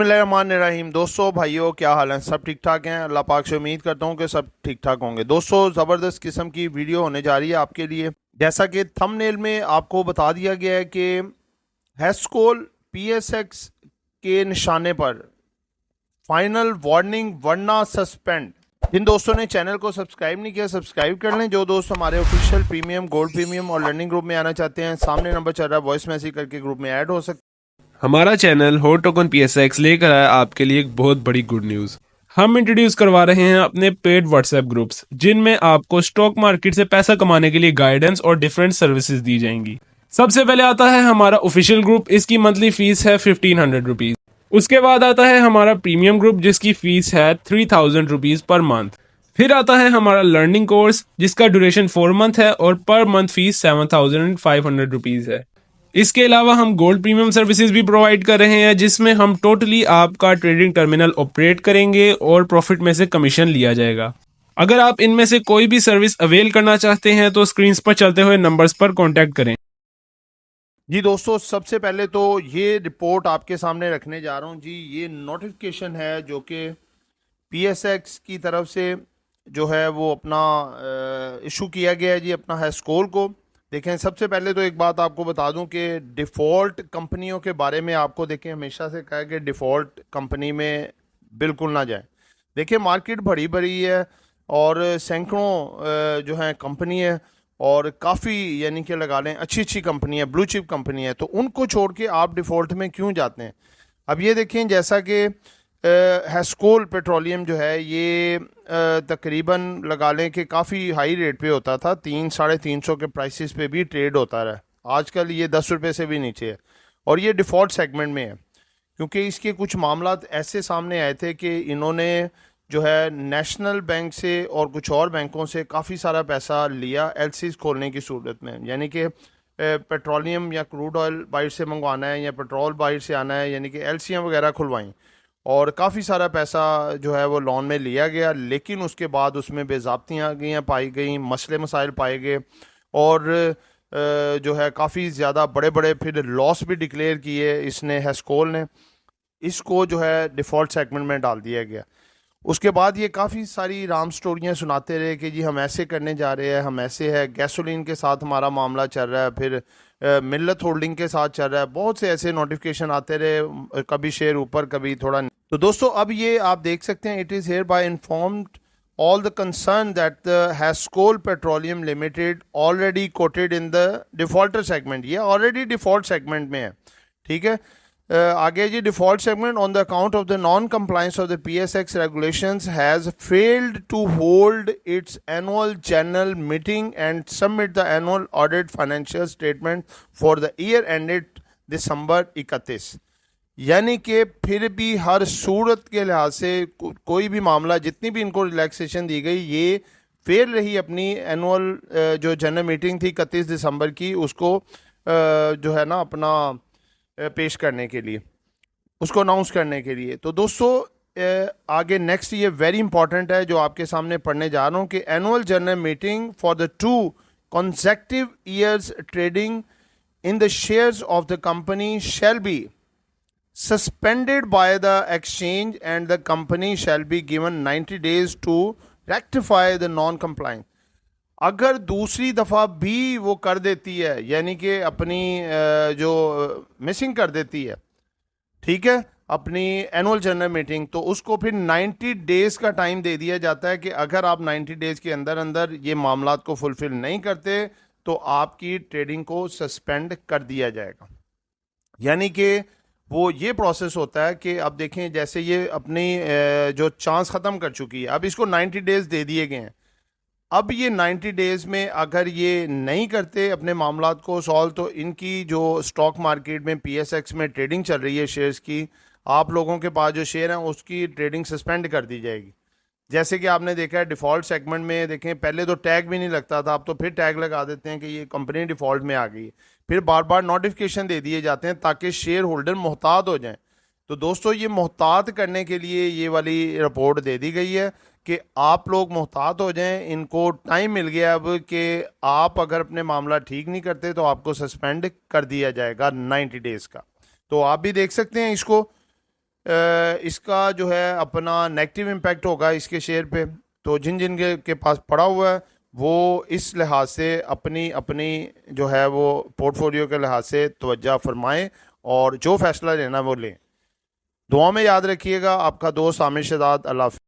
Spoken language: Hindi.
बिस्मिल्लाहिर्रहमानिर्रहीम। दोस्तों भाइयों, क्या हाल है? सब ठीक ठाक हैं? अल्लाह पाक से उम्मीद करता हूँ कि सब ठीक ठाक होंगे। दोस्तों, ज़बरदस्त किस्म की वीडियो होने जा रही है आपके लिए। जैसा कि थंबनेल में आपको बता दिया गया है कि हैस्कोल पीएसएक्स के निशाने पर फाइनल वार्निंग वरना सस्पेंड। जिन दोस्तों ने चैनल को सब्सक्राइब नहीं किया, सब्सक्राइब कर लें। जो दोस्त हमारे ऑफिशियल प्रीमियम, गोल्ड प्रीमियम और लर्निंग ग्रुप में आना चाहते हैं, सामने नंबर चल रहा है, वॉइस मैसेज करके ग्रुप में ऐड हो सकते। हमारा चैनल हॉट टोकन पीएसएक्स लेकर आया आपके लिए एक बहुत बड़ी गुड न्यूज़। हम इंट्रोड्यूस करवा रहे हैं अपने पेड व्हाट्सएप ग्रुप्स, जिनमें आपको स्टॉक मार्केट से पैसा कमाने के लिए गाइडेंस और डिफरेंट सर्विसेज दी जाएंगी। सबसे पहले आता है हमारा ऑफिशियल ग्रुप। इसकी मंथली फीस है 1500 रुपीज़। उसके बाद आता है हमारा प्रीमियम ग्रुप, जिसकी फीस है 3000 रुपीज़ पर मंथ। फिर आता है हमारा लर्निंग कोर्स, जिसका ड्यूरेशन 4 मंथ है और पर मंथ फीस 7500 रुपीज़ है। इसके अलावा हम गोल्ड प्रीमियम सर्विसेज भी प्रोवाइड कर रहे हैं, जिसमें हम टोटली आपका ट्रेडिंग टर्मिनल ऑपरेट करेंगे और प्रॉफिट में से कमीशन लिया जाएगा। अगर आप इनमें से कोई भी सर्विस अवेल करना चाहते हैं तो स्क्रीन पर चलते हुए नंबर्स पर कॉन्टैक्ट करें। जी दोस्तों, सबसे पहले तो ये रिपोर्ट आपके सामने रखने जा रहा हूँ जी। ये नोटिफिकेशन है जो कि पीएसएक्स की तरफ से जो है वो अपना इशू किया गया है जी, अपना हैस्कोल को। देखें, सबसे पहले तो एक बात आपको बता दूं कि डिफ़ॉल्ट कंपनियों के बारे में आपको देखें हमेशा से कहा है कि डिफ़ॉल्ट कंपनी में बिल्कुल ना जाए। देखिए, मार्केट भरी भरी है और सैकड़ों जो है कंपनी है और काफ़ी, यानी कि लगा लें अच्छी अच्छी कंपनी है, ब्लू चिप कंपनी है, तो उनको छोड़ के आप डिफ़ॉल्ट में क्यों जाते हैं? अब ये देखें, जैसा कि हैस्कोल पेट्रोलियम जो है ये तकरीबन लगा लें कि काफ़ी हाई रेट पे होता था, 300-350 के प्राइसेस पे भी ट्रेड होता रहा। आजकल ये 10 रुपये से भी नीचे है और ये डिफ़ॉल्ट सेगमेंट में है, क्योंकि इसके कुछ मामलात ऐसे सामने आए थे कि इन्होंने जो है नेशनल बैंक से और कुछ और बैंकों से काफ़ी सारा पैसा लिया एलसीज खोलने की सूरत में। यानी कि पेट्रोलियम या क्रूड ऑयल बाहर से मंगवाना है या पेट्रोल बाहर से आना है, यानी कि एलसीएम वगैरह खुलवाई और काफ़ी सारा पैसा जो है वो लोन में लिया गया। लेकिन उसके बाद उसमें बेज़ाब्तियाँ गई पाई गई, मसले मसाइल पाए गए और जो है काफ़ी ज़्यादा बड़े बड़े फिर लॉस भी डिक्लेयर किए इसने, हैस्कोल ने। इसको जो है डिफ़ॉल्ट सेगमेंट में डाल दिया गया। उसके बाद ये काफ़ी सारी राम स्टोरियाँ सुनाते रहे कि जी हम ऐसे करने जा रहे हैं, हम ऐसे है, गैसोलीन के साथ हमारा मामला चल रहा है, फिर मिल्लत होल्डिंग के साथ चल रहा है। बहुत से ऐसे नोटिफिकेशन आते रहे, कभी शेयर ऊपर कभी थोड़ा। तो दोस्तों, अब ये आप देख सकते हैं, it is hereby informed all the concern that the Hascoal Petroleum Limited already quoted in the defaulter segment। ये already default segment में है, ठीक है। आगे जी, default segment on the account of the non compliance of the PSX regulations has failed to hold its annual general meeting and submit the annual audit financial statement for the year ended December 31। यानी कि फिर भी हर सूरत के लिहाज से कोई भी मामला, जितनी भी इनको रिलैक्सेशन दी गई, ये फेल रही अपनी एनुअल जो जनरल मीटिंग थी 31 दिसंबर की, उसको जो है ना अपना पेश करने के लिए, उसको अनाउंस करने के लिए। तो दोस्तों, आगे नेक्स्ट ये वेरी इंपॉर्टेंट है जो आपके सामने पढ़ने जा रहा हूँ कि annual general meeting for the 2 consecutive years trading in the shares of the company shall be suspended by the exchange and the company shall be given 90 days to rectify the non-compliance। अगर दूसरी दफ़ा भी वो कर देती है, यानी कि अपनी जो मिसिंग कर देती है, ठीक है, अपनी एनुअल जनरल मीटिंग, तो उसको फिर 90 डेज़ का टाइम दे दिया जाता है कि अगर आप 90 डेज़ के अंदर अंदर ये मामलात को फुलफिल नहीं करते तो आपकी ट्रेडिंग को सस्पेंड कर दिया जाएगा। यानी कि वो ये प्रोसेस होता है कि अब देखें, जैसे ये अपनी जो चांस ख़त्म कर चुकी है, अब इसको 90 डेज़ दे दिए गए हैं। अब ये 90 डेज़ में अगर ये नहीं करते अपने मामलात को सॉल्व, तो इनकी जो स्टॉक मार्केट में पीएसएक्स में ट्रेडिंग चल रही है शेयर्स की, आप लोगों के पास जो शेयर हैं उसकी ट्रेडिंग सस्पेंड कर दी जाएगी। जैसे कि आपने देखा है डिफ़ॉल्ट सेगमेंट में, देखें पहले तो टैग भी नहीं लगता था, अब तो फिर टैग लगा देते हैं कि ये कंपनी डिफ़ॉल्ट में आ गई। फिर बार बार नोटिफिकेशन दे दिए जाते हैं ताकि शेयर होल्डर मोहतात हो जाएं। तो दोस्तों, ये मोहतात करने के लिए ये वाली रिपोर्ट दे दी गई है कि आप लोग मोहतात हो जाएं। इनको टाइम मिल गया अब कि आप अगर अपने मामला ठीक नहीं करते तो आपको सस्पेंड कर दिया जाएगा 90 डेज़ का। तो आप भी देख सकते हैं इसको। इसका जो है अपना नेगेटिव इम्पैक्ट होगा इसके शेयर पे। तो जिन जिन के पास पड़ा हुआ है वो इस लिहाज से अपनी अपनी जो है वो पोर्टफोलियो के लिहाज से तवज्जो फरमाएं और जो फैसला लेना वो लें। दुआ में याद रखिएगा। आपका दोस्त आमिर शहजाद। अल्लाह हाफ़िज़।